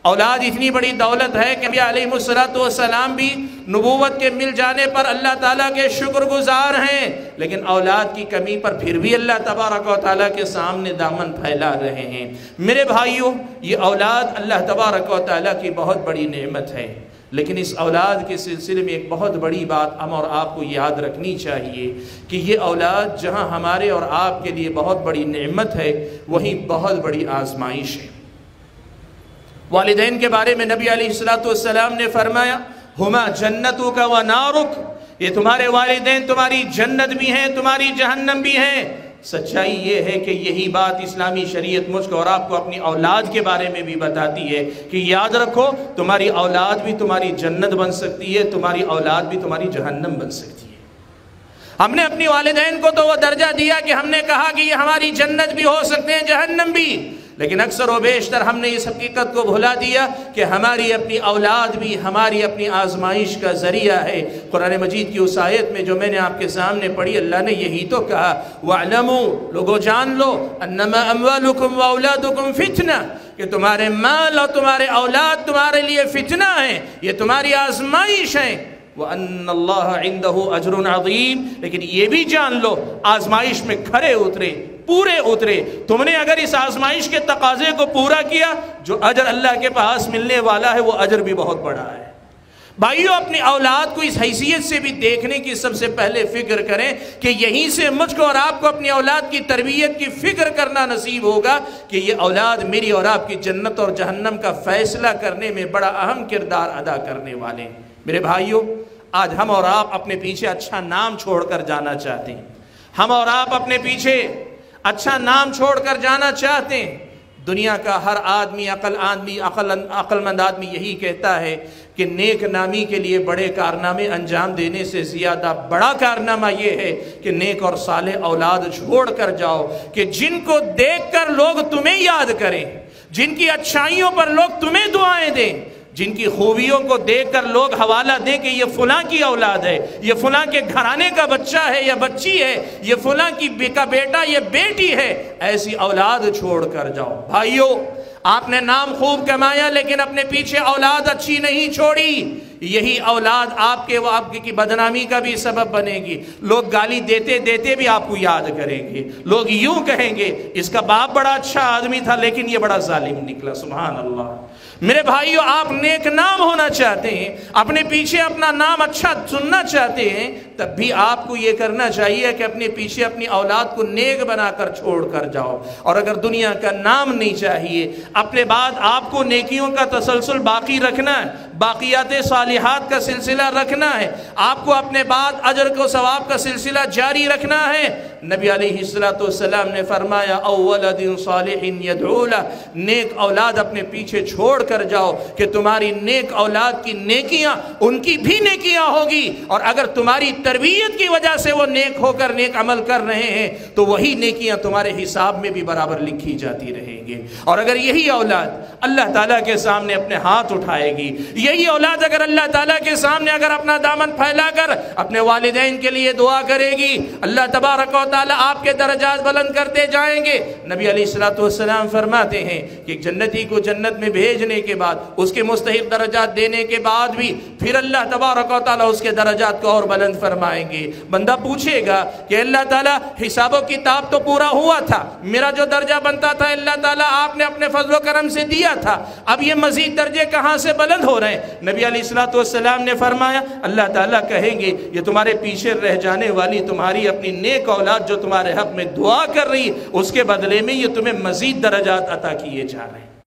اولاد اتنی بڑی دولت ہے کہ نبی علیہ السلام بھی نبوت کے مل جانے پر اللہ تعالیٰ کے شکر گزار ہیں، لیکن اولاد کی کمی پر پھر بھی اللہ تبارک و تعالیٰ کے سامنے دامن پھیلا رہے ہیں۔ میرے بھائیوں، یہ اولاد اللہ تبارک و تعالیٰ کی بہت بڑی نعمت ہے، لیکن اس اولاد کے سلسلے میں ایک بہت بڑی بات ہم اور آپ کو یاد رکھنی چاہیے کہ یہ اولاد جہاں ہمارے اور آپ کے لیے بہت بڑی نعمت ہے، وہیں بہت بڑی آزمائش ہے۔ والدین کے بارے میں نبی علیہ السلام نے فرمایا ہما جنتک و نارک، یہ تمہارے والدین تمہاری جنت بھی ہیں، تمہاری جہنم بھی ہیں۔ سچائی یہ ہے کہ یہی بات اسلامی شریعت مجھ کو اور آپ کو اپنی اولاد کے بارے میں بھی بتاتی ہے کہ یاد رکھو تمہاری اولاد بھی تمہاری جنت بن سکتی ہے، تمہاری اولاد بھی تمہاری جہنم بن سکتی ہے۔ ہم نے اپنی والدین کو تو وہ درجہ دیا کہ ہم نے کہا کہ یہ ہماری جنت بھی ہو سکتے ہیں، جہنم بھی، لیکن اکثر و بیشتر ہم نے اس حقیقت کو بھلا دیا کہ ہماری اپنی اولاد بھی ہماری اپنی آزمائش کا ذریعہ ہے۔ قرآن مجید کی اس آیت میں جو میں نے آپ کے سامنے پڑھی، اللہ نے یہی تو کہا وَاعْلَمُوا، لوگو جان لو اَنَّمَا أَمْوَالُكُمْ وَأَوْلَادُكُمْ فِتْنَةٌ، کہ تمہارے مال اور تمہارے اولاد تمہارے لیے فتنہ ہیں، یہ تمہاری آزمائش ہیں۔ وَأَنَّ اللَّهَ عِنْدَهُ أَجْرٌ عَظِيمٌ، لیکن یہ بھی جان لو آزمائش میں کھرے اترے، پورے اترے، تم نے اگر اس آزمائش کے تقاضے کو پورا کیا، جو اجر اللہ کے پاس ملنے والا ہے وہ اجر بھی بہت بڑا ہے۔ بھائیو، اپنی اولاد کو اس حیثیت سے بھی دیکھنے کی سب سے پہلے فکر کریں کہ یہیں سے مجھ کو اور آپ کو اپنی اولاد کی تربیت کی فکر کرنا نصیب ہوگا کہ یہ اولاد میری اور آپ کی جنت اور جہنم کا فیصلہ کرنے میں بڑا اہم کردار ادا کرنے والے ہیں۔ میرے بھائیو، آج ہم اور آپ اپنے پیچھے اچھا نام چھوڑ کر جانا چاہتے ہیں، ہم اور آپ اپنے پیچھے اچھا نام چھوڑ کر جانا چاہتے ہیں۔ دنیا کا ہر آدمی عقل مند آدمی یہی کہتا ہے کہ نیک نامی کے لیے بڑے کارنامے انجام دینے سے زیادہ بڑا کارنامہ یہ ہے کہ نیک اور صالح اولاد چھوڑ کر جاؤ کہ جن کو دیکھ کر لوگ تمہیں یاد کریں، جن کی اچھائیوں پر لوگ تمہیں دعائیں دیں، جن کی خوبیوں کو دیکھ کر لوگ حوالہ دیں کہ یہ فلاں کی اولاد ہے، یہ فلاں کے گھرانے کا بچہ ہے یا بچی ہے، یہ فلاں کی کا بیٹا یہ بیٹی ہے، ایسی اولاد چھوڑ کر جاؤ۔ بھائیو، آپ نے نام خوب کمایا لیکن اپنے پیچھے اولاد اچھی نہیں چھوڑی، یہی اولاد آپ کے و آپ کی بدنامی کا بھی سبب بنے گی۔ لوگ گالی دیتے دیتے بھی آپ کو یاد کریں گے، لوگ یوں کہیں گے اس کا باپ بڑا اچھا آدمی تھا لیکن یہ بڑا ظالم نکلا۔ سبحان اللہ۔ میرے بھائیو، آپ نیک نام ہونا چاہتے ہیں، اپنے پیچھے اپنا نام اچھا سننا چاہتے ہیں، تب بھی آپ کو یہ کرنا چاہیے کہ اپنے پیچھے اپنی اولاد کو نیک بنا کر چھوڑ کر جاؤ۔ اور اگر دنیا کا نام نہیں چاہیے، اپنے بعد آپ کو نیکیوں کا تسلسل باقی رکھنا ہے، باقیات صالحات کا سلسلہ رکھنا ہے، آپ کو اپنے بعد اجر کو ثواب کا سلسلہ جاری رکھنا ہے۔ نبی علیہ السلام نے فرمایا اولد صالح یدعو لہ، نیک اولاد اپنے پیچھے چھوڑ کر جاؤ کہ تمہاری نیک اولاد کی نیکیاں ان کی بھی نیکیاں ہوگی، اور اگر تمہاری تربیت کی وجہ سے وہ نیک ہو کر نیک عمل کر رہے ہیں تو وہی نیکیاں تمہارے حساب میں بھی برابر لکھی جاتی رہیں گے۔ اور اگر یہی اولاد اللہ تعالیٰ کے سامنے اپنے ہاتھ اٹھائے گی، یہی اولاد اگر اللہ تعالیٰ کے سامنے اگر اپنا دامن پھیلا کر اپنے والدین کے لیے دعا کرے گی، اللہ تبارک و تعالیٰ آپ کے درجات بلند کرتے جائیں گے۔ نبی علیہ السلام فرماتے ہیں کہ جنتی کو جنت میں بھیجنے کے بعد، اس کے مستحق درجات دینے کے بعد بھی پھر اللہ تبارک و تعالیٰ اس کے درجات کو اور بلند فرمائیں گے۔ بندہ پوچھے گا کہ اللہ تعالیٰ حساب و کتاب تو پورا ہوا تھا، میرا جو درجہ بنتا تھا اللہ تعالیٰ آپ نے اپنے فضل و کرم سے دیا تھا، اب یہ مزید درجے کہاں سے بلند ہو رہے ہیں؟ نبی علیہ السلام نے فرمایا اللہ تعالیٰ کہیں گے یہ تمہارے پیچھے رہ جانے والی تمہاری اپنی نیک اولاد جو تمہارے حق میں دعا کر رہی، اس کے بدلے میں یہ تمہیں مزید درجات عطا کیے جا رہے ہیں۔